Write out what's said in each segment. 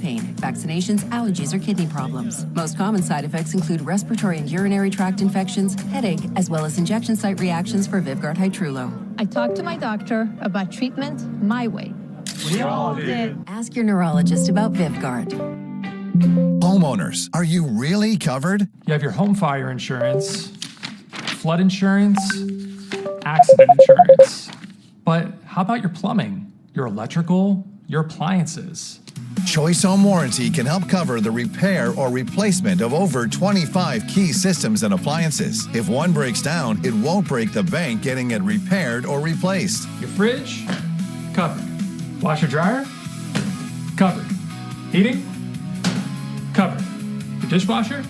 pain, vaccinations, allergies, or kidney problems. Most common side effects include respiratory and urinary tract infections, headache, as well as injection site reactions for Vyvgart Hytrulo. I talked to my doctor about treatment my way. We all did. Ask your neurologist about Vyvgart. Homeowners, are you really covered? You have your home fire insurance, flood insurance, accident insurance. But how about your plumbing, your electrical, your appliances? Choice Home Warranty can help cover the repair or replacement of over 25 key systems and appliances. If one breaks down, it won't break the bank getting it repaired or replaced. Your fridge? Covered. Washer dryer? Covered. Heating? Covered. Your dishwasher?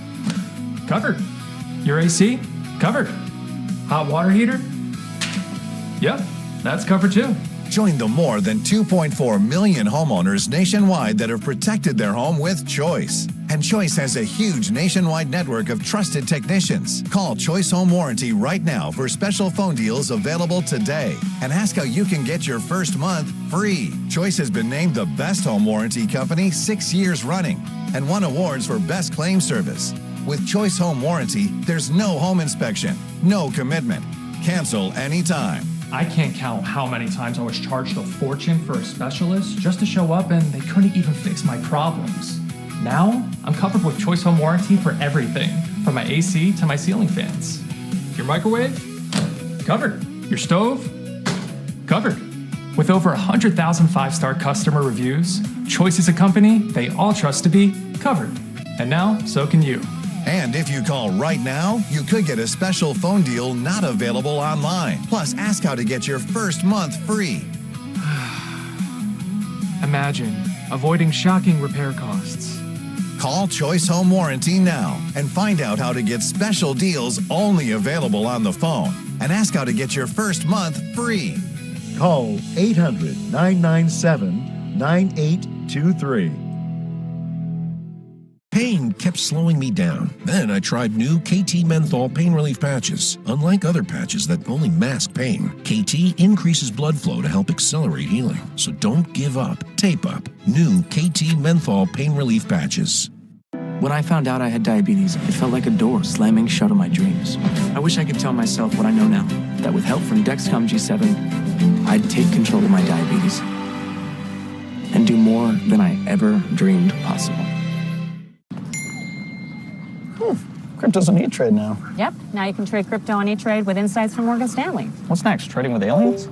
Covered. Your AC? Covered. Hot water heater? Yep, that's covered too. Join the more than 2.4 million homeowners nationwide that have protected their home with Choice. And Choice has a huge nationwide network of trusted technicians. Call Choice Home Warranty right now for special phone deals available today. And ask how you can get your first month free. Choice has been named the best home warranty company 6 years running and won awards for best claim service. With Choice Home Warranty, there's no home inspection, no commitment. Cancel anytime. I can't count how many times I was charged a fortune for a specialist just to show up and they couldn't even fix my problems. Now, I'm covered with Choice Home Warranty for everything, from my AC to my ceiling fans. Your microwave? Covered. Your stove? Covered. With over 100,000 five-star customer reviews, Choice is a company they all trust to be covered. And now, so can you. And if you call right now, you could get a special phone deal not available online. Plus, ask how to get your first month free. Imagine avoiding shocking repair costs. Call Choice Home Warranty now and find out how to get special deals only available on the phone. And ask how to get your first month free. Call 800-997-9823. Pain kept slowing me down. Then I tried new KT Menthol pain relief patches. Unlike other patches that only mask pain, KT increases blood flow to help accelerate healing. So don't give up. Tape up. New KT Menthol pain relief patches. When I found out I had diabetes, it felt like a door slamming shut on my dreams. I wish I could tell myself what I know now, that with help from Dexcom G7, I'd take control of my diabetes and do more than I ever dreamed possible. Crypto's on E-Trade now. Yep, now you can trade crypto on E-Trade with insights from Morgan Stanley. What's next, trading with aliens?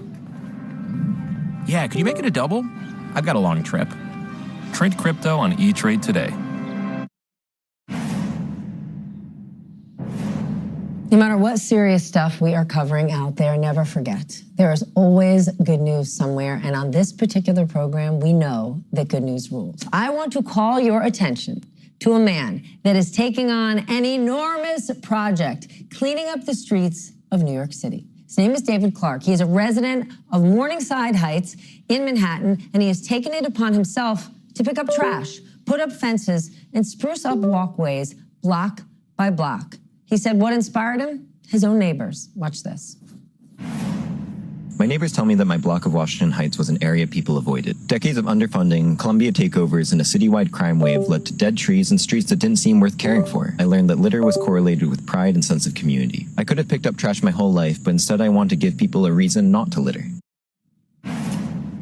Yeah, could you make it a double? I've got a long trip. Trade crypto on E-Trade today. No matter what serious stuff we are covering out there, never forget, there is always good news somewhere, and on this particular program, we know that good news rules. I want to call your attention to a man that is taking on an enormous project, cleaning up the streets of New York City. His name is David Clark. He is a resident of Morningside Heights in Manhattan, and he has taken it upon himself to pick up trash, put up fences, and spruce up walkways block by block. He said what inspired him? His own neighbors. Watch this. My neighbors tell me that my block of Washington Heights was an area people avoided. Decades of underfunding, Columbia takeovers, and a citywide crime wave led to dead trees and streets that didn't seem worth caring for. I learned that litter was correlated with pride and sense of community. I could have picked up trash my whole life, but instead I want to give people a reason not to litter.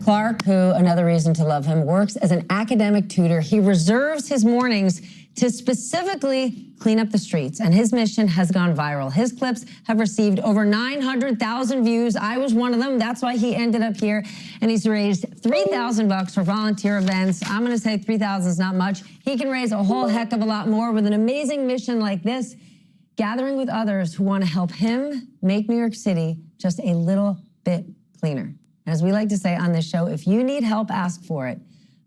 Clark, who, another reason to love him, works as an academic tutor. He reserves his mornings to specifically clean up the streets, and his mission has gone viral. His clips have received over 900,000 views. I was one of them. That's why he ended up here, and he's raised $3,000 for volunteer events. I'm going to say 3,000 is not much. He can raise a whole heck of a lot more with an amazing mission like this, gathering with others who want to help him make New York City just a little bit cleaner. As we like to say on this show, if you need help, ask for it.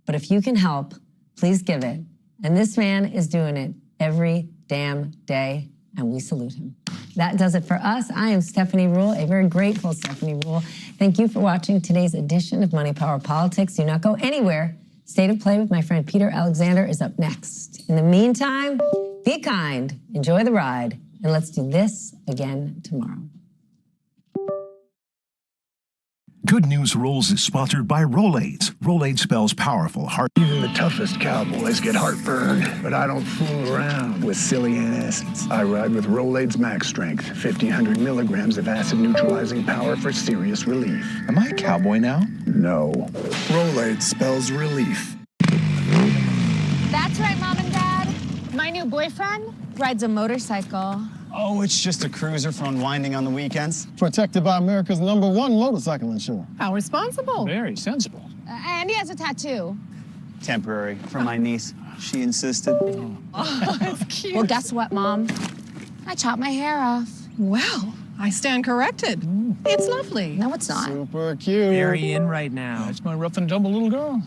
But if you can help, please give it. And this man is doing it every damn day, and we salute him. That does it for us. I am Stephanie Rule, a very grateful Stephanie Rule. Thank you for watching today's edition of Money Power Politics. Do not go anywhere. State of Play with my friend Peter Alexander is up next. In the meantime, be kind, enjoy the ride, and let's do this again tomorrow. Good News Rules is sponsored by Rolaids. Rolaids spells powerful heart. Even the toughest cowboys get heartburn, but I don't fool around with silly antacids. I ride with Rolaids Max Strength, 1,500 milligrams of acid-neutralizing power for serious relief. Am I a cowboy now? No. Rolaids spells relief. That's right, Mom and Dad. My new boyfriend rides a motorcycle. Oh, it's just a cruiser for unwinding on the weekends. Protected by America's #1 motorcycle insurer. How responsible. Very sensible. And he has a tattoo. Temporary, from my niece. She insisted. Oh, that's cute. Well, guess what, Mom? I chopped my hair off. Well, I stand corrected. It's lovely. No, it's not. Super cute. Very in right now. That's my rough and tumble little girl.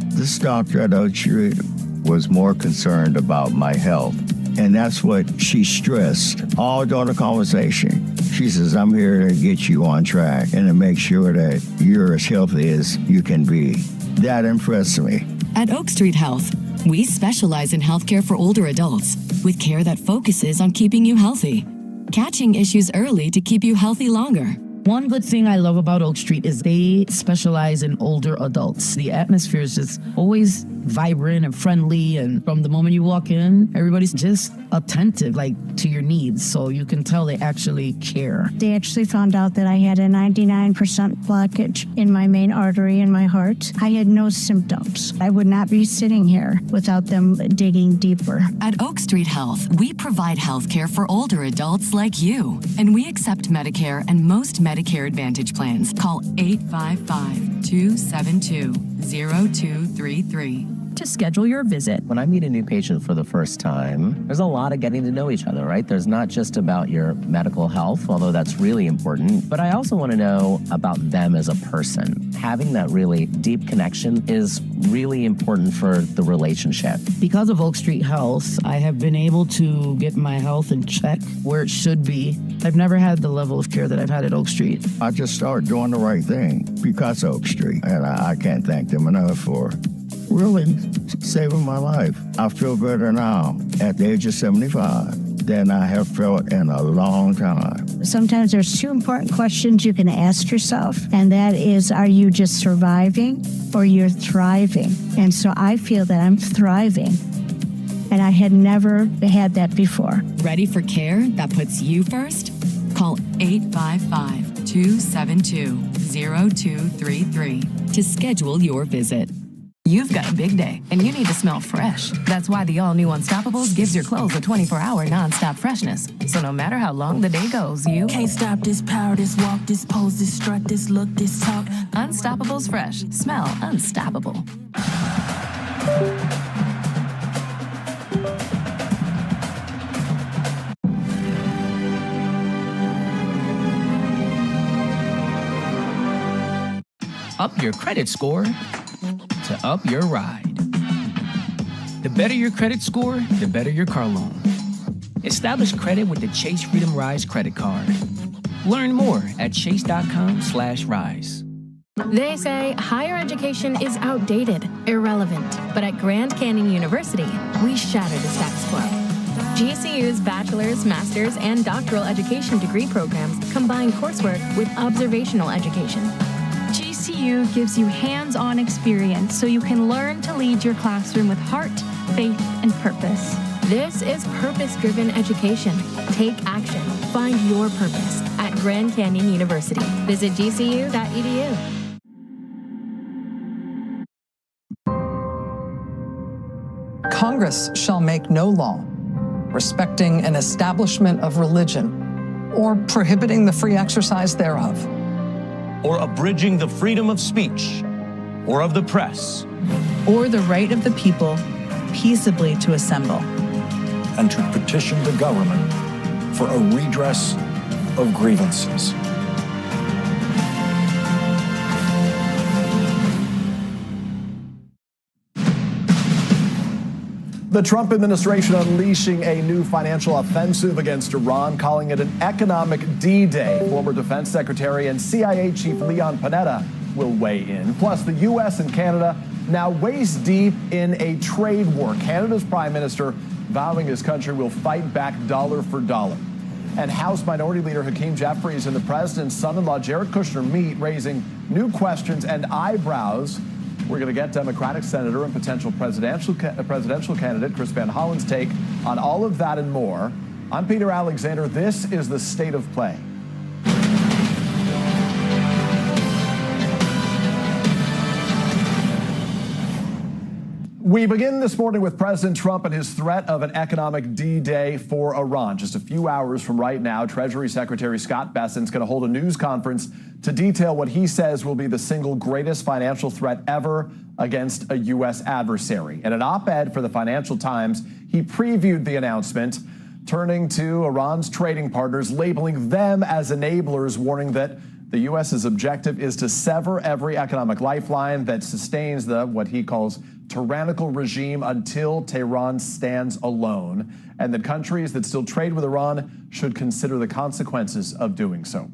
This doctor at Oak Street was more concerned about my health. And that's what she stressed all during the conversation. She says, I'm here to get you on track and to make sure that you're as healthy as you can be. That impressed me. At Oak Street Health, we specialize in healthcare for older adults with care that focuses on keeping you healthy, catching issues early to keep you healthy longer. One good thing I love about Oak Street is they specialize in older adults. The atmosphere is just always vibrant and friendly, and from the moment you walk in, everybody's just attentive, like, to your needs, so you can tell they actually care. They actually found out that I had a 99% blockage in my main artery in my heart. I had no symptoms. I would not be sitting here without them digging deeper. At Oak Street Health, we provide health care for older adults like you, and we accept Medicare and most Medicare Advantage plans. Call 855-272-0233 to schedule your visit. When I meet a new patient for the first time, there's a lot of getting to know each other, right? There's not just about your medical health, although that's really important, but I also want to know about them as a person. Having that really deep connection is really important for the relationship. Because of Oak Street Health, I have been able to get my health in check where it should be. I've never had the level of care that I've had at Oak Street. I just started doing the right thing because of Oak Street, and I can't thank them enough for really saving my life. I feel better now at the age of 75 than I have felt in a long time. Sometimes there's two important questions you can ask yourself, and that is, are you just surviving or you're thriving? And so I feel that I'm thriving, and I had never had that before. Ready for care that puts you first? Call 855-272-0233 to schedule your visit. You've got a big day, and you need to smell fresh. That's why the all-new Unstoppables gives your clothes a 24-hour non-stop freshness. So no matter how long the day goes, you can't stop this power, this walk, this pose, this strut, this look, this talk. Unstoppables fresh. Smell unstoppable. Up your credit score to up your ride. The better your credit score, the better your car loan. Establish credit with the Chase Freedom Rise credit card. Learn more at chase.com/rise. They say higher education is outdated, irrelevant, but at Grand Canyon University, we shatter the status quo. GCU's bachelor's, master's, and doctoral education degree programs combine coursework with observational education. GCU gives you hands-on experience so you can learn to lead your classroom with heart, faith, and purpose. This is purpose-driven education. Take action. Find your purpose at Grand Canyon University. Visit gcu.edu. Congress shall make no law respecting an establishment of religion or prohibiting the free exercise thereof, or abridging the freedom of speech or of the press, or the right of the people peaceably to assemble, and to petition the government for a redress of grievances. The Trump administration unleashing a new financial offensive against Iran, calling it an economic D-Day. Former Defense Secretary and CIA Chief Leon Panetta will weigh in. Plus, the U.S. and Canada now waist deep in a trade war. Canada's Prime Minister vowing his country will fight back dollar for dollar. And House Minority Leader Hakeem Jeffries and the president's son-in-law Jared Kushner meet, raising new questions and eyebrows. We're going to get Democratic Senator and potential presidential candidate Chris Van Hollen's take on all of that and more. I'm Peter Alexander. This is the State of Play. We begin this morning with President Trump and his threat of an economic D-Day for Iran. Just a few hours from right now, Treasury Secretary Scott Bessent's going to hold a news conference to detail what he says will be the single greatest financial threat ever against a U.S. adversary. In an op-ed for the Financial Times, he previewed the announcement, turning to Iran's trading partners, labeling them as enablers, warning that the U.S.'s objective is to sever every economic lifeline that sustains the, what he calls, tyrannical regime until Tehran stands alone, and that countries that still trade with Iran should consider the consequences of doing so.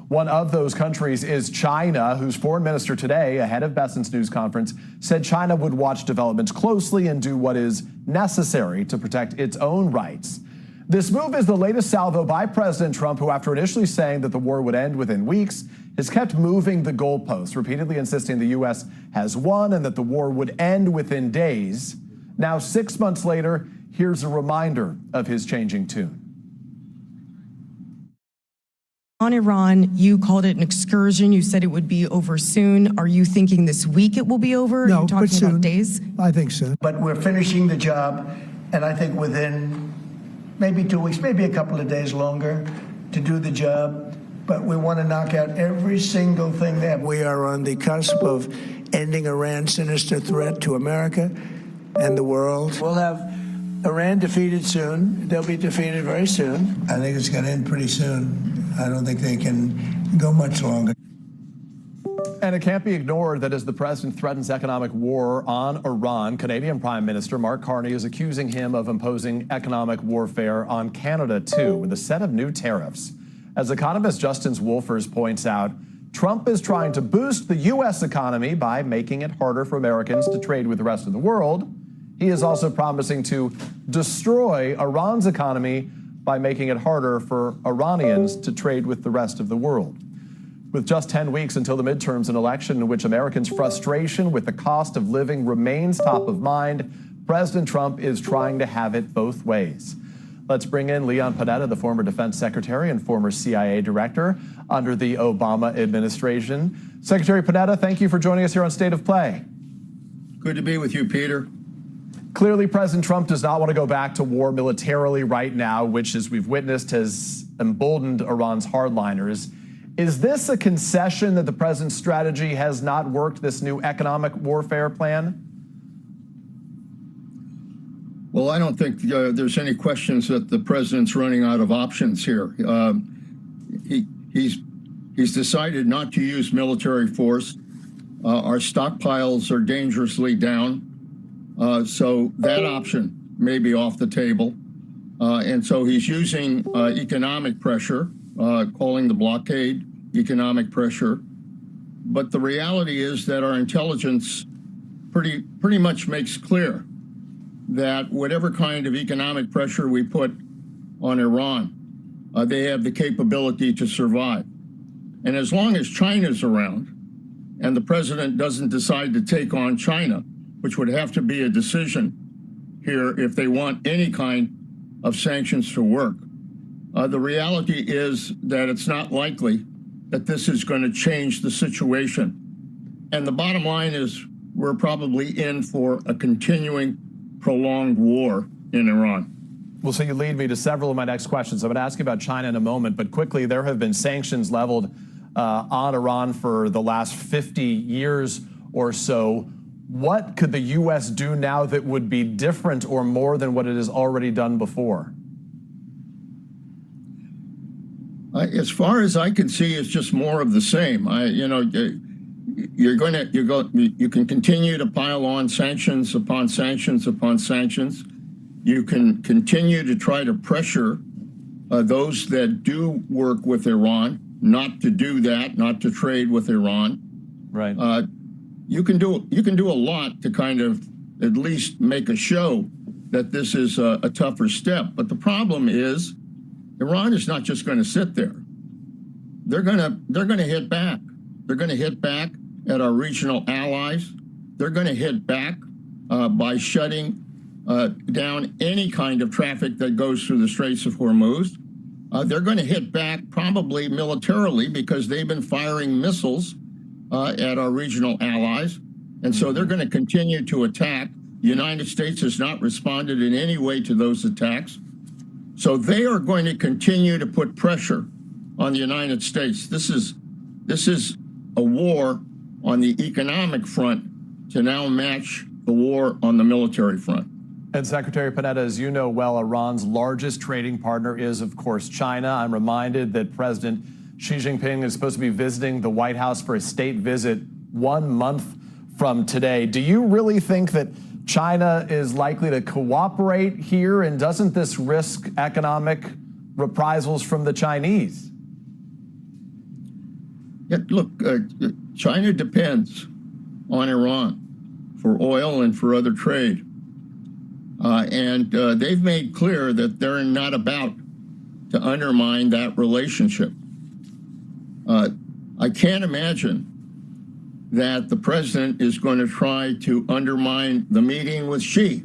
One of those countries is China, whose foreign minister today, ahead of Bessent's news conference, said China would watch developments closely and do what is necessary to protect its own rights. This move is the latest salvo by President Trump, who, after initially saying that the war would end within weeks, has kept moving the goalposts, repeatedly insisting the U.S. has won and that the war would end within days. Now, 6 months later, here's a reminder of his changing tune. On Iran, you called it an excursion. You said it would be over soon. Are you thinking this week it will be over? No, Are you talking but soon. about days? I think so. But we're finishing the job, and I think within maybe 2 weeks, maybe a couple of days longer to do the job. But we want to knock out every single thing there. We are on the cusp of ending Iran's sinister threat to America and the world. We'll have Iran defeated soon. They'll be defeated very soon. I think it's going to end pretty soon. I don't think they can go much longer. And it can't be ignored that as the president threatens economic war on Iran, Canadian Prime Minister Mark Carney is accusing him of imposing economic warfare on Canada, too, with a set of new tariffs. As economist Justin Wolfers points out, Trump is trying to boost the U.S. economy by making it harder for Americans to trade with the rest of the world. He is also promising to destroy Iran's economy by making it harder for Iranians to trade with the rest of the world. With just 10 weeks until the midterms, an election in which Americans' frustration with the cost of living remains top of mind, President Trump is trying to have it both ways. Let's bring in Leon Panetta, the former defense secretary and former CIA director under the Obama administration. Secretary Panetta, thank you for joining us here on State of Play. Good to be with you, Peter. Clearly, President Trump does not want to go back to war militarily right now, which, as we've witnessed, has emboldened Iran's hardliners. Is this a concession that the president's strategy has not worked, this new economic warfare plan? Well, I don't think there's any questions that the president's running out of options here. He's decided not to use military force. Our stockpiles are dangerously down. So that option may be off the table. And so he's using economic pressure, calling the blockade economic pressure. But the reality is that our intelligence pretty much makes clear that whatever kind of economic pressure we put on Iran, they have the capability to survive. And as long as China's around and the president doesn't decide to take on China, which would have to be a decision here if they want any kind of sanctions to work, the reality is that it's not likely that this is going to change the situation. And the bottom line is we're probably in for a continuing prolonged war in Iran. Well, so you lead me to several of my next questions. I'm going to ask you about China in a moment, but quickly, there have been sanctions leveled on Iran for the last 50 years or so. What could the U.S. do now that would be different or more than what it has already done before? As far as I can see, it's just more of the same. You can continue to pile on sanctions upon sanctions upon sanctions. You can continue to try to pressure those that do work with Iran not to do that, not to trade with Iran. Right. You can do a lot to kind of at least make a show that this is a tougher step. But the problem is Iran is not just going to sit there. They're going to hit back. They're going to hit back at our regional allies. They're going to hit back by shutting down any kind of traffic that goes through the Straits of Hormuz. They're going to hit back probably militarily because they've been firing missiles at our regional allies. And so they're going to continue to attack. The United States has not responded in any way to those attacks. So they are going to continue to put pressure on the United States. This is a war on the economic front to now match the war on the military front. And Secretary Panetta, as you know well, Iran's largest trading partner is, of course, China. I'm reminded that President Xi Jinping is supposed to be visiting the White House for a state visit 1 month from today. Do you really think that China is likely to cooperate here, and doesn't this risk economic reprisals from the Chinese? Yeah, look, China depends on Iran for oil and for other trade. And they've made clear that they're not about to undermine that relationship. I can't imagine that the president is going to try to undermine the meeting with Xi.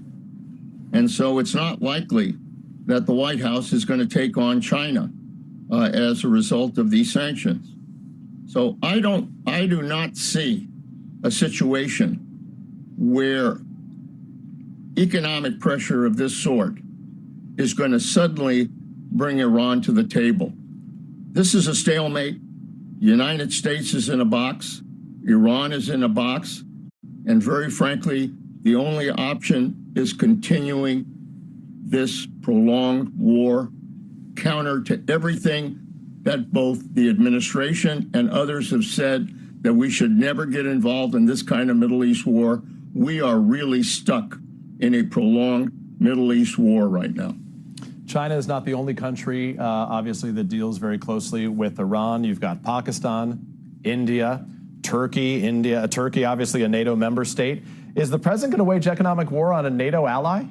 And so it's not likely that the White House is going to take on China as a result of these sanctions. So I do not see a situation where economic pressure of this sort is going to suddenly bring Iran to the table. This is a stalemate. The United States is in a box. Iran is in a box. And very frankly, the only option is continuing this prolonged war, counter to everything that both the administration and others have said, that we should never get involved in this kind of Middle East war. We are really stuck in a prolonged Middle East war right now. China is not the only country, obviously, that deals very closely with Iran. You've got Pakistan, India, Turkey, obviously a NATO member state. Is the president going to wage economic war on a NATO ally?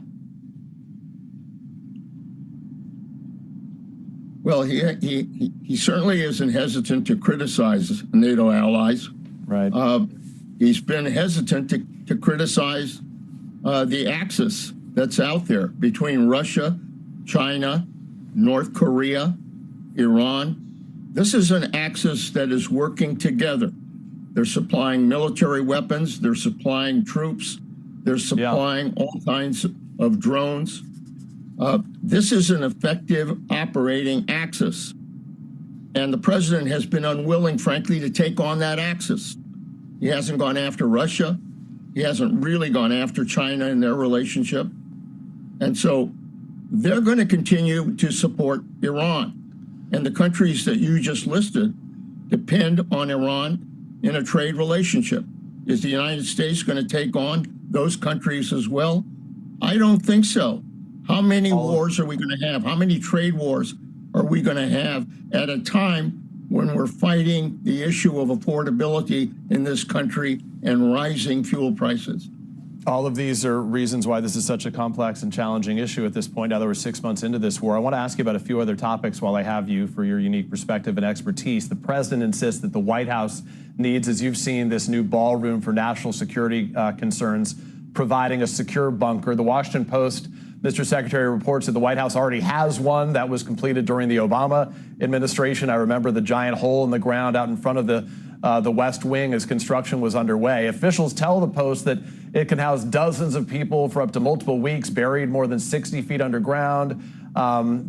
Well, he certainly isn't hesitant to criticize NATO allies. Right. He's been hesitant to criticize the axis that's out there between Russia, China, North Korea, Iran. This is an axis that is working together. They're supplying military weapons, they're supplying troops, they're supplying all kinds of drones. This is an effective operating axis. And the president has been unwilling, frankly, to take on that axis. He hasn't gone after Russia. He hasn't really gone after China in their relationship. And so they're going to continue to support Iran. And the countries that you just listed depend on Iran in a trade relationship. Is the United States going to take on those countries as well? I don't think so. How many wars are we going to have? How many trade wars are we going to have at a time when we're fighting the issue of affordability in this country and rising fuel prices? All of these are reasons why this is such a complex and challenging issue at this point. Now that we're 6 months into this war, I want to ask you about a few other topics while I have you for your unique perspective and expertise. The president insists that the White House needs, as you've seen, this new ballroom for national security concerns, providing a secure bunker. The Washington Post, Mr. Secretary, reports that the White House already has one that was completed during the Obama administration. I remember the giant hole in the ground out in front of the West Wing as construction was underway. Officials tell the Post that it can house dozens of people for up to multiple weeks, buried more than 60 feet underground,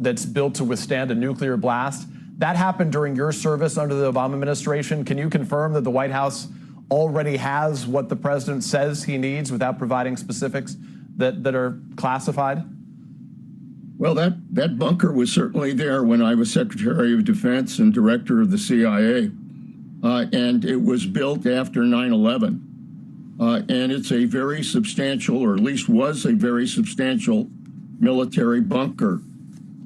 that's built to withstand a nuclear blast. That happened during your service under the Obama administration. Can you confirm that the White House already has what the president says he needs without providing specifics that are classified? Well, that bunker was certainly there when I was Secretary of Defense and Director of the CIA. And it was built after 9/11. And it's a very substantial, or at least was a very substantial, military bunker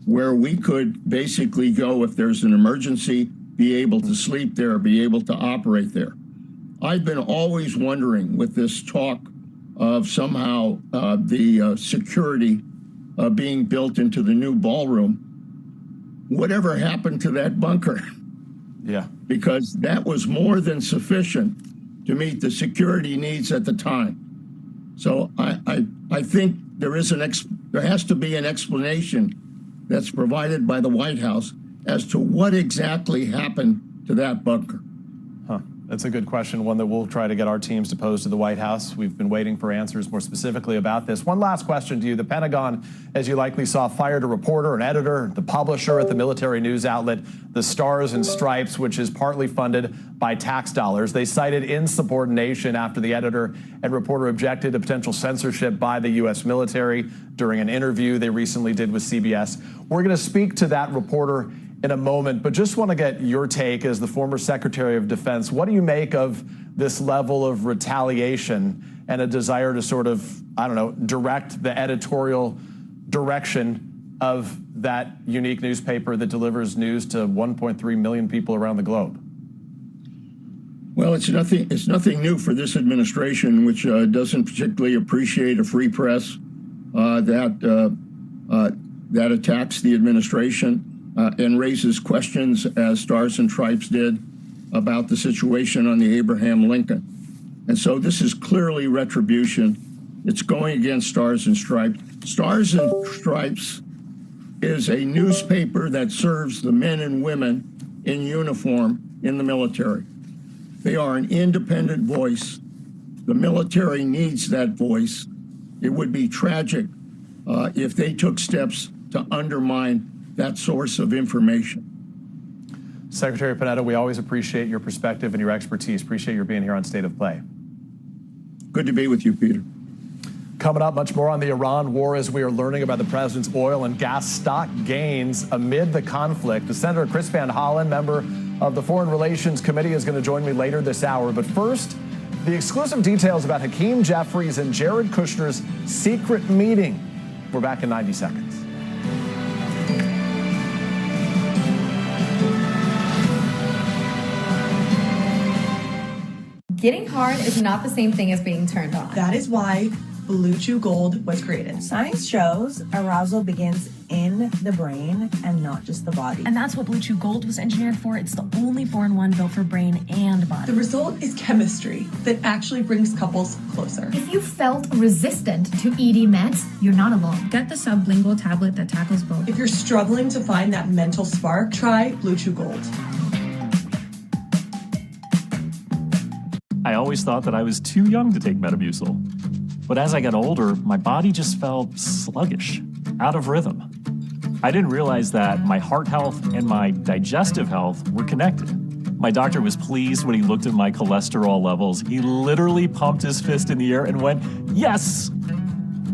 where we could basically go if there's an emergency, be able to sleep there, be able to operate there. I've been always wondering with this talk of somehow the security being built into the new ballroom, whatever happened to that bunker? Yeah. Because that was more than sufficient to meet the security needs at the time. So I think there has to be an explanation that's provided by the White House as to what exactly happened to that bunker. That's a good question, one that we'll try to get our teams to pose to the White House. We've been waiting for answers more specifically about this. One last question to you. The Pentagon, as you likely saw, fired a reporter, an editor, the publisher at the military news outlet, the Stars and Stripes, which is partly funded by tax dollars. They cited insubordination after the editor and reporter objected to potential censorship by the U.S. military during an interview they recently did with CBS. We're going to speak to that reporter in a moment, but just want to get your take as the former Secretary of Defense. What do you make of this level of retaliation and a desire to sort of, I don't know, direct the editorial direction of that unique newspaper that delivers news to 1.3 million people around the globe? Well, it's nothing new for this administration, which doesn't particularly appreciate a free press that attacks the administration. And raises questions, as Stars and Stripes did, about the situation on the Abraham Lincoln. And so this is clearly retribution. It's going against Stars and Stripes. Stars and Stripes is a newspaper that serves the men and women in uniform in the military. They are an independent voice. The military needs that voice. It would be tragic if they took steps to undermine that source of information. Secretary Panetta, we always appreciate your perspective and your expertise. Appreciate your being here on State of Play. Good to be with you, Peter. Coming up, much more on the Iran war as we are learning about the president's oil and gas stock gains amid the conflict. The Senator Chris Van Hollen, member of the Foreign Relations Committee, is going to join me later this hour. But first, the exclusive details about Hakeem Jeffries and Jared Kushner's secret meeting. We're back in 90 seconds. Getting hard is not the same thing as being turned on. That is why Blue Chew Gold was created. Science shows arousal begins in the brain and not just the body. And that's what Blue Chew Gold was engineered for. It's the only 4-in-1 built for brain and body. The result is chemistry that actually brings couples closer. If you felt resistant to ED meds, you're not alone. Get the sublingual tablet that tackles both. If you're struggling to find that mental spark, try Blue Chew Gold. I always thought that I was too young to take Metamucil. But as I got older, my body just felt sluggish, out of rhythm. I didn't realize that my heart health and my digestive health were connected. My doctor was pleased when he looked at my cholesterol levels. He literally pumped his fist in the air and went, "Yes!"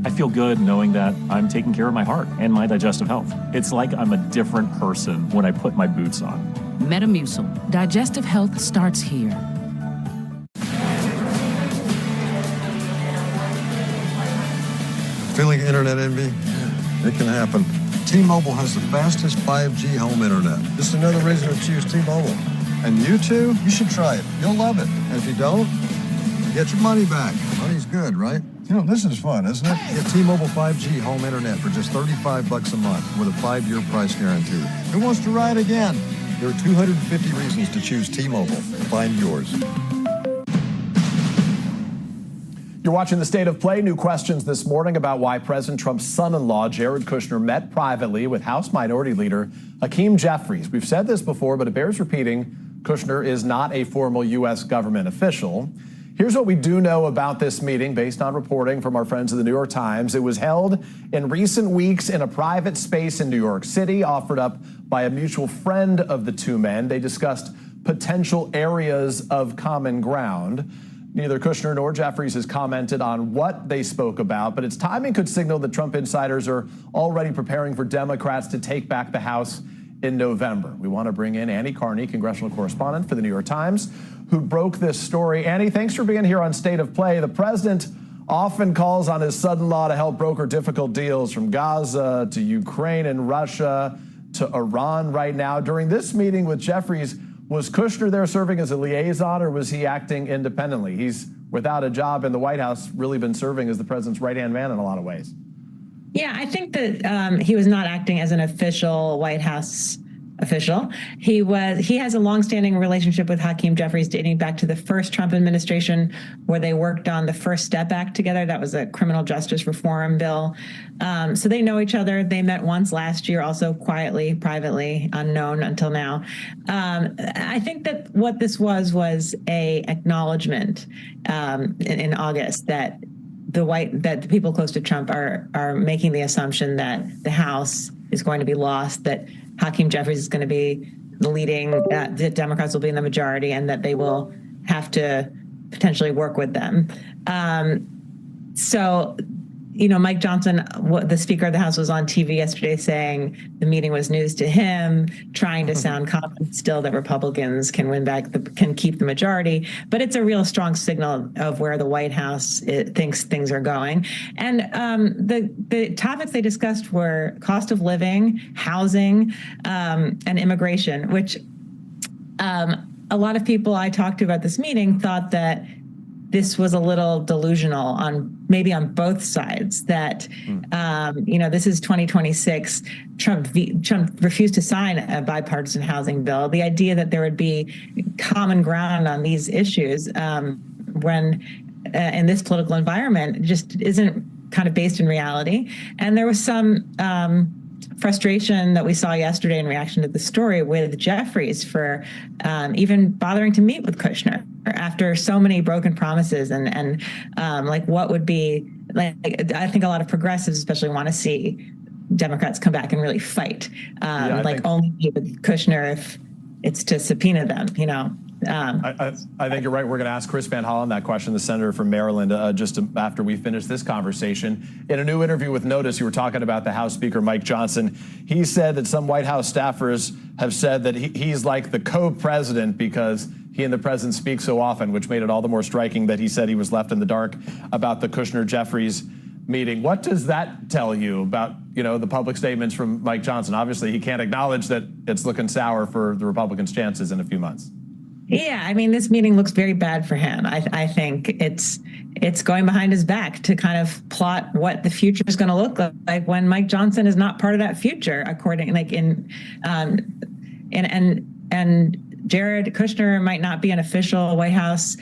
I feel good knowing that I'm taking care of my heart and my digestive health. It's like I'm a different person when I put my boots on. Metamucil. Digestive health starts here. Feeling internet envy? It can happen. T-Mobile has the fastest 5G home internet. Just another reason to choose T-Mobile. And you too, you should try it. You'll love it. And if you don't, you get your money back. Money's good, right? You know, this is fun, isn't it? Get T-Mobile 5G home internet for just $35 a month with a 5-year price guarantee. Who wants to ride again? There are 250 reasons to choose T-Mobile. Find yours. You're watching The State of Play. New questions this morning about why President Trump's son-in-law, Jared Kushner, met privately with House Minority Leader Hakeem Jeffries. We've said this before, but it bears repeating. Kushner is not a formal U.S. government official. Here's what we do know about this meeting based on reporting from our friends at the New York Times. It was held in recent weeks in a private space in New York City, offered up by a mutual friend of the two men. They discussed potential areas of common ground. Neither Kushner nor Jeffries has commented on what they spoke about, but its timing could signal that Trump insiders are already preparing for Democrats to take back the House in November. We want to bring in Annie Carney, congressional correspondent for the New York Times, who broke this story. Annie, thanks for being here on State of Play. The president often calls on his son-in-law to help broker difficult deals from Gaza to Ukraine and Russia to Iran right now. During this meeting with Jeffries, was Kushner there serving as a liaison, or was he acting independently? He's without a job in the White House, really been serving as the president's right-hand man in a lot of ways. Yeah, I think that he was not acting as an official White House official. He has a longstanding relationship with Hakeem Jeffries dating back to the first Trump administration, where they worked on the First Step Act together. That was a criminal justice reform bill. So they know each other. They met once last year, also quietly, privately, unknown until now. I think that what this was a acknowledgement in August that the people close to Trump are making the assumption that the House is going to be lost, that Hakeem Jeffries is going to be the leading, the Democrats will be in the majority, and that they will have to potentially work with them. So, Mike Johnson, the Speaker of the House, was on TV yesterday saying the meeting was news to him, trying to sound confident still that Republicans can can keep the majority. But it's a real strong signal of where the White House thinks things are going. And the topics they discussed were cost of living, housing, and immigration, which a lot of people I talked to about this meeting thought that this was a little delusional maybe on both sides, that, this is 2026. Trump refused to sign a bipartisan housing bill. The idea that there would be common ground on these issues when in this political environment just isn't kind of based in reality. And there was some frustration that we saw yesterday in reaction to the story with Jeffries for even bothering to meet with Kushner after so many broken promises and what would be I think a lot of progressives especially want to see Democrats come back and really fight, only meet with Kushner if it's to subpoena them, I think you're right. We're going to ask Chris Van Hollen that question, the senator from Maryland, after we finish this conversation. In a new interview with Notice, you were talking about the House Speaker, Mike Johnson. He said that some White House staffers have said that he's like the co-president because he and the president speak so often, which made it all the more striking that he said he was left in the dark about the Kushner-Jeffries meeting. What does that tell you about, the public statements from Mike Johnson? Obviously, he can't acknowledge that it's looking sour for the Republicans' chances in a few months. Yeah, this meeting looks very bad for him. I think it's going behind his back to kind of plot what the future is going to look like when Mike Johnson is not part of that future, and Jared Kushner might not be an official White House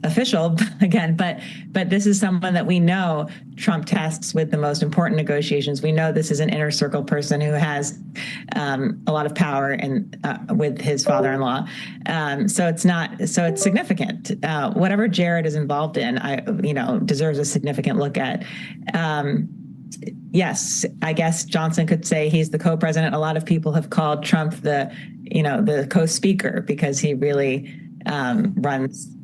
official again, but this is someone that we know Trump tasks with the most important negotiations. We know this is an inner circle person who has a lot of power with his father-in-law. So it's significant. Whatever Jared is involved in, deserves a significant look at. Yes, I guess Johnson could say he's the co-president. A lot of people have called Trump the co-speaker because he really runs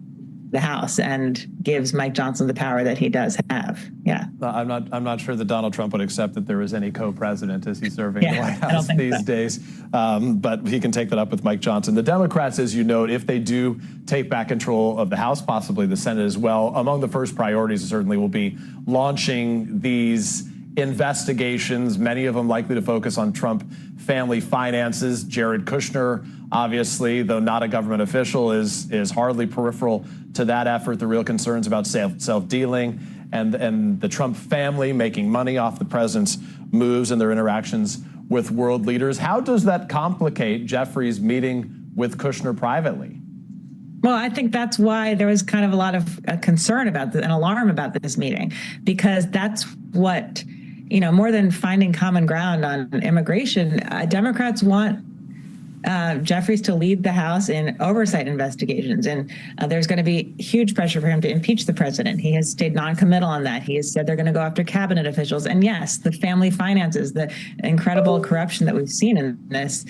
the House and gives Mike Johnson the power that he does have. Yeah. I'm not sure that Donald Trump would accept that there is any co-president as he's serving the White House these days. But he can take that up with Mike Johnson. The Democrats, as you note, if they do take back control of the House, possibly the Senate as well, among the first priorities certainly will be launching these investigations, many of them likely to focus on Trump family finances. Jared Kushner, obviously, though not a government official, is hardly peripheral to that effort. The real concerns about self-dealing and the Trump family making money off the president's moves and their interactions with world leaders. How does that complicate Jeffries meeting with Kushner privately? Well, I think that's why there was kind of a lot of concern about an alarm about this meeting, because that's what, more than finding common ground on immigration, Democrats want Jeffries to lead the House in oversight investigations. And there's going to be huge pressure for him to impeach the president. He has stayed noncommittal on that. He has said they're going to go after cabinet officials. And yes, the family finances, the incredible corruption that we've seen in this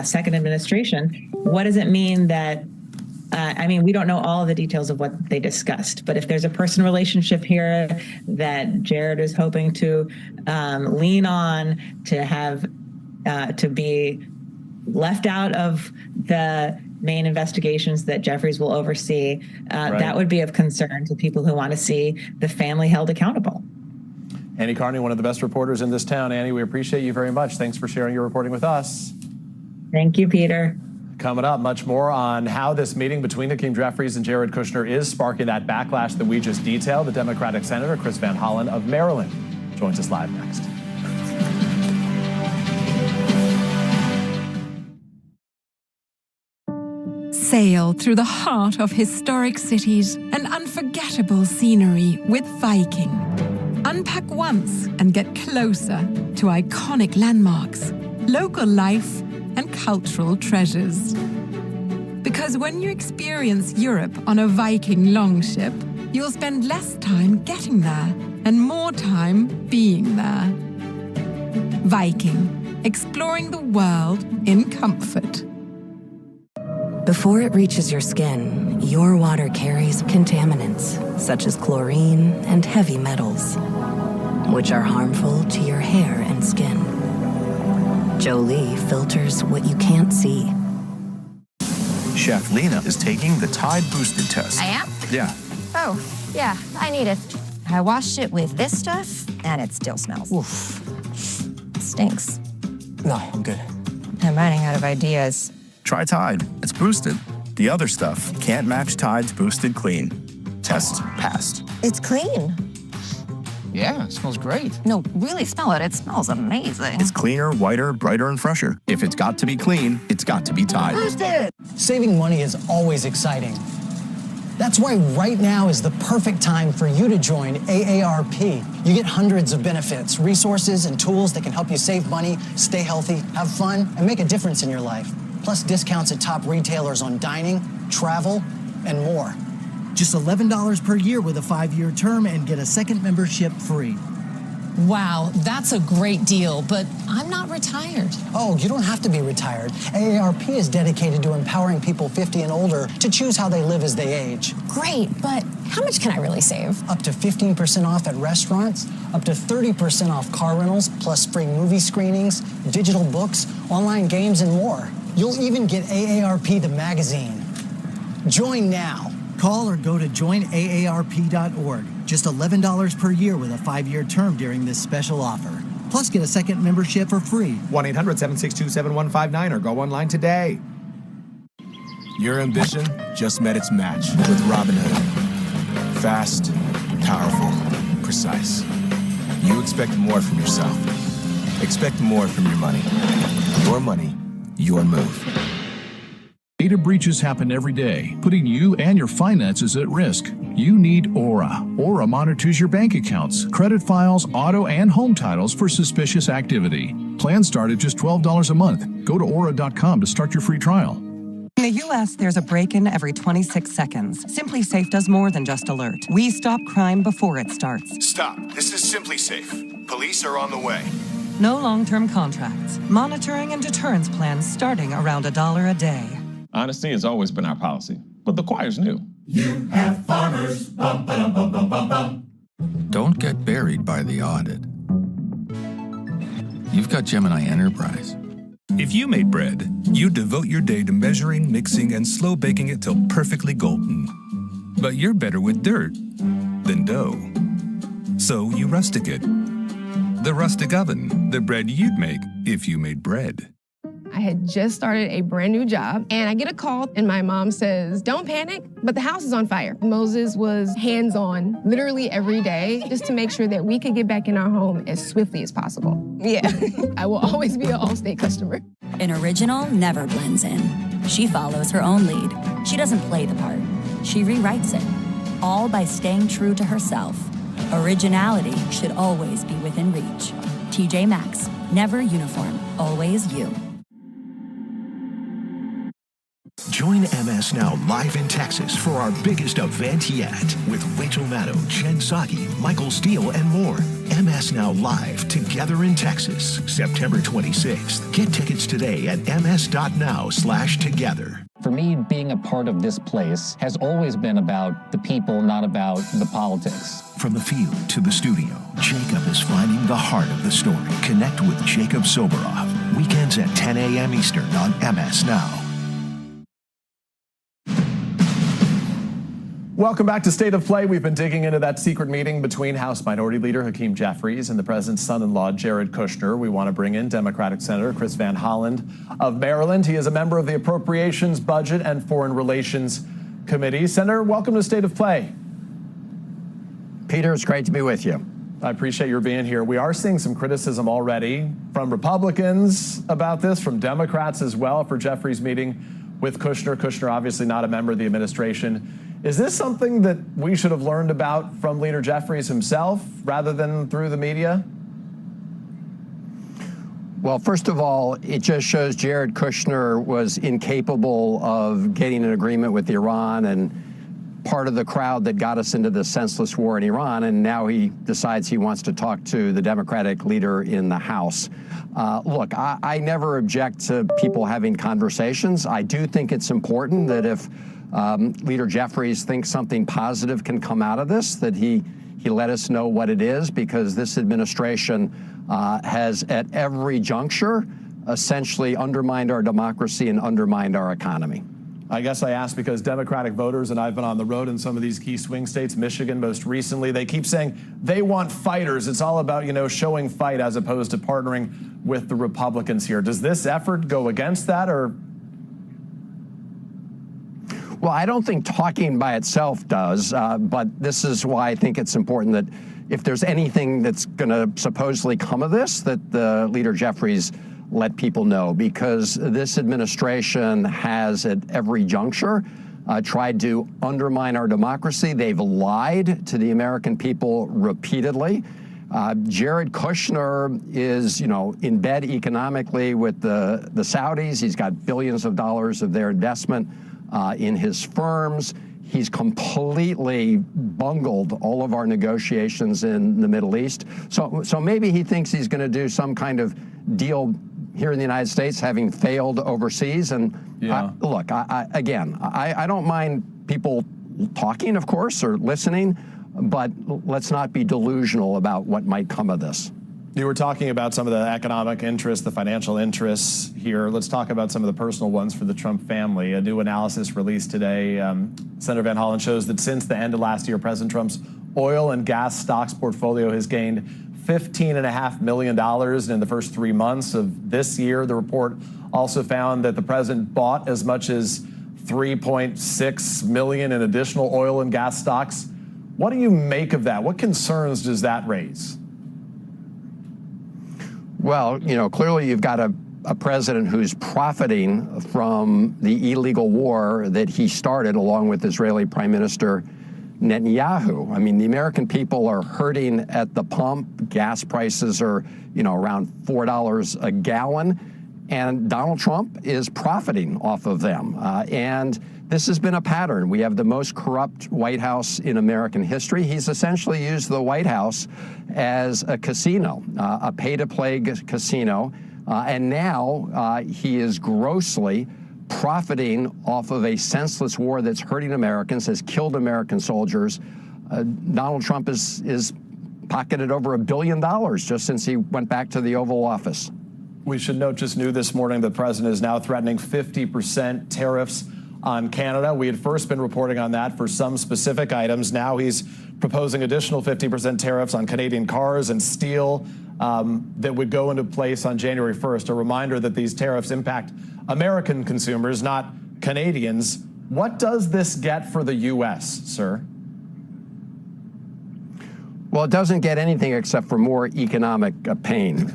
second administration. What does it mean that we don't know all of the details of what they discussed, but if there's a person relationship here that Jared is hoping to lean on to have to be left out of the main investigations that Jeffries will oversee, that would be of concern to people who want to see the family held accountable. Annie Carney, one of the best reporters in this town. Annie, we appreciate you very much. Thanks for sharing your reporting with us. Thank you, Peter. Coming up, much more on how this meeting between Hakeem Jeffries and Jared Kushner is sparking that backlash that we just detailed. The Democratic Senator Chris Van Hollen of Maryland joins us live next. Sail through the heart of historic cities and unforgettable scenery with Viking. Unpack once and get closer to iconic landmarks, local life, and cultural treasures. Because when you experience Europe on a Viking longship, you'll spend less time getting there and more time being there. Viking, exploring the world in comfort. Before it reaches your skin, your water carries contaminants such as chlorine and heavy metals, which are harmful to your hair and skin. Jolie filters what you can't see. Chef Lena is taking the Tide Boosted test. I am? Yeah. Oh, yeah, I need it. I washed it with this stuff, and it still smells. Oof. Stinks. No, I'm good. I'm running out of ideas. Try Tide. It's boosted. The other stuff can't match Tide's Boosted Clean. Test passed. It's clean. Yeah, it smells great. No, really smell it. It smells amazing. It's cleaner, whiter, brighter, and fresher. If it's got to be clean, it's got to be Tide. Boosted! Saving money is always exciting. That's why right now is the perfect time for you to join AARP. You get hundreds of benefits, resources, and tools that can help you save money, stay healthy, have fun, and make a difference in your life. Plus discounts at top retailers on dining, travel, and more. Just $11 per year with a 5-year term and get a second membership free. Wow, that's a great deal, but I'm not retired. Oh, you don't have to be retired. AARP is dedicated to empowering people 50 and older to choose how they live as they age. Great, but how much can I really save? Up to 15% off at restaurants, up to 30% off car rentals, plus free movie screenings, digital books, online games, and more. You'll even get AARP the magazine. Join now. Call or go to joinaarp.org. Just $11 per year with a 5-year term during this special offer. Plus, get a second membership for free. 1-800-762-7159 or go online today. Your ambition just met its match with Robinhood. Fast, powerful, precise. You expect more from yourself. Expect more from your money. Your money, your move. Data breaches happen every day, putting you and your finances at risk. You need Aura. Aura monitors your bank accounts, credit files, auto, and home titles for suspicious activity. Plans start at just $12 a month. Go to Aura.com to start your free trial. In the U.S., there's a break-in every 26 seconds. Simply Safe does more than just alert. We stop crime before it starts. Stop. This is Simply Safe. Police are on the way. No long-term contracts. Monitoring and deterrence plans starting around $1 a day. Honesty has always been our policy, but the choir's new. You have farmers. Bum, ba-dum, bum, bum, bum, bum. Don't get buried by the audit. You've got Gemini Enterprise. If you made bread, you'd devote your day to measuring, mixing, and slow baking it till perfectly golden. But you're better with dirt than dough. So you rustic it. The rustic oven, the bread you'd make if you made bread. I had just started a brand new job, and I get a call, and my mom says, "Don't panic, but the house is on fire." Moses was hands-on literally every day just to make sure that we could get back in our home as swiftly as possible. Yeah, I will always be an Allstate customer. An original never blends in. She follows her own lead. She doesn't play the part. She rewrites it, all by staying true to herself. Originality should always be within reach. TJ Maxx, never uniform, always you. Join MS Now live in Texas for our biggest event yet with Rachel Maddow, Jen Psaki, Michael Steele, and more. MS Now live together in Texas, September 26th. Get tickets today at ms.now/together. For me, being a part of this place has always been about the people, not about the politics. From the field to the studio, Jacob is finding the heart of the story. Connect with Jacob Soboroff. Weekends at 10 a.m. Eastern on MS Now. Welcome back to State of Play. We've been digging into that secret meeting between House Minority Leader Hakeem Jeffries and the president's son-in-law, Jared Kushner. We want to bring in Democratic Senator Chris Van Hollen of Maryland. He is a member of the Appropriations, Budget, and Foreign Relations Committee. Senator, welcome to State of Play. Peter, it's great to be with you. I appreciate your being here. We are seeing some criticism already from Republicans about this, from Democrats as well for Jeffries' meeting with Kushner. Kushner obviously not a member of the administration. Is this something that we should have learned about from Leader Jeffries himself rather than through the media? Well, first of all, it just shows Jared Kushner was incapable of getting an agreement with Iran and part of the crowd that got us into the senseless war in Iran, and now he decides he wants to talk to the Democratic leader in the House. Look, I never object to people having conversations. I do think it's important that if Leader Jeffries thinks something positive can come out of this, that he let us know what it is, because this administration has at every juncture essentially undermined our democracy and undermined our economy. I guess I asked because Democratic voters, and I've been on the road in some of these key swing states, Michigan most recently, they keep saying they want fighters. It's all about, showing fight as opposed to partnering with the Republicans here. Does this effort go against that, or? Well, I don't think talking by itself does, but this is why I think it's important that if there's anything that's going to supposedly come of this, that the Leader Jeffries let people know, because this administration has at every juncture tried to undermine our democracy. They've lied to the American people repeatedly. Jared Kushner is, in bed economically with the Saudis. He's got billions of dollars of their investment in his firms. He's completely bungled all of our negotiations in the Middle East. So maybe he thinks he's going to do some kind of deal here in the United States, having failed overseas. And look, I don't mind people talking, of course, or listening, but let's not be delusional about what might come of this. You were talking about some of the economic interests, the financial interests here. Let's talk about some of the personal ones for the Trump family. A new analysis released today, Senator Van Hollen, shows that since the end of last year, President Trump's oil and gas stocks portfolio has gained $15.5 million in the first 3 months of this year. The report also found that the president bought as much as $3.6 million in additional oil and gas stocks. What do you make of that? What concerns does that raise? Well, clearly you've got a president who's profiting from the illegal war that he started along with Israeli Prime Minister Netanyahu. I mean, the American people are hurting at the pump. Gas prices are, around $4 a gallon, and Donald Trump is profiting off of them. And this has been a pattern. We have the most corrupt White House in American history. He's essentially used the White House as a casino, a pay-to-play casino, and now he is grossly profiting off of a senseless war that's hurting Americans, has killed American soldiers. Donald Trump is pocketed over $1 billion just since he went back to the Oval Office. We should note, just new this morning, the president is now threatening 50% tariffs on Canada. We had first been reporting on that for some specific items. Now he's proposing additional 50% tariffs on Canadian cars and steel that would go into place on January 1st. A reminder that these tariffs impact American consumers, not Canadians. What does this get for the U.S., sir? Well, it doesn't get anything except for more economic pain,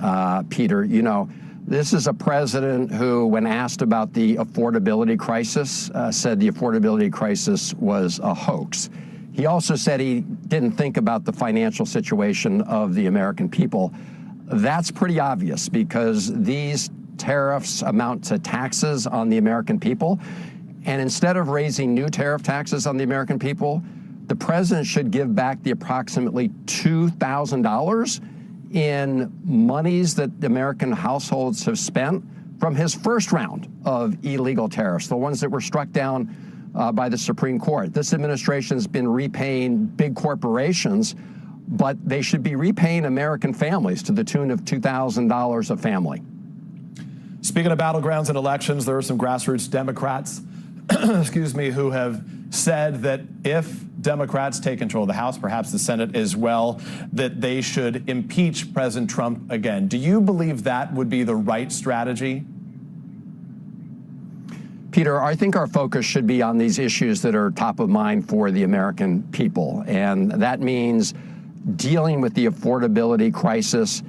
Peter. This is a president who, when asked about the affordability crisis, said the affordability crisis was a hoax. He also said he didn't think about the financial situation of the American people. That's pretty obvious, because these tariffs amount to taxes on the American people. And instead of raising new tariff taxes on the American people, the president should give back the approximately $2,000 in monies that American households have spent from his first round of illegal tariffs, the ones that were struck down by the Supreme Court. This administration's been repaying big corporations, but they should be repaying American families to the tune of $2,000 a family. Speaking of battlegrounds and elections, there are some grassroots Democrats, who have said that if Democrats take control of the House, perhaps the Senate as well, that they should impeach President Trump again. Do you believe that would be the right strategy? Peter, I think our focus should be on these issues that are top of mind for the American people. And that means dealing with the affordability crisis,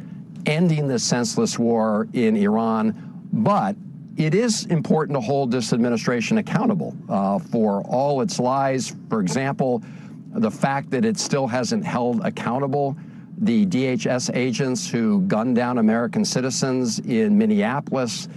ending the senseless war in Iran, but it is important to hold this administration accountable for all its lies. For example, the fact that it still hasn't held accountable the DHS agents who gunned down American citizens in Minneapolis.